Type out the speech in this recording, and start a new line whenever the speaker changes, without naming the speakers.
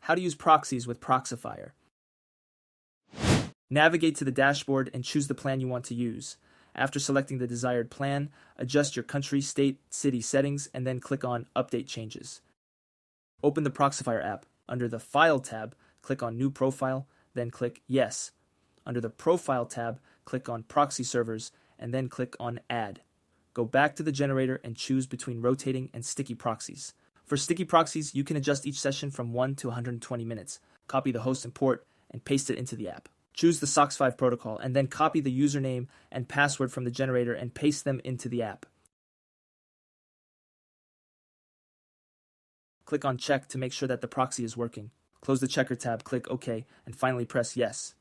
how to use proxies with Proxifier. Navigate to the dashboard and choose the plan you want to use. After selecting the desired plan, adjust your country, state, city settings, and then click on Update Changes. Open the Proxifier app. Under the File tab, click on New Profile, then click Yes. Under the Profile tab, click on Proxy Servers, and then click on Add. Go back to the generator and choose between rotating and sticky proxies. For sticky proxies, you can adjust each session from 1 to 120 minutes. Copy the host and port and paste it into the app. Choose the SOCKS 5 protocol and then copy the username and password from the generator and paste them into the app. Click on Check to make sure that the proxy is working. Close the checker tab, click OK, and finally press Yes.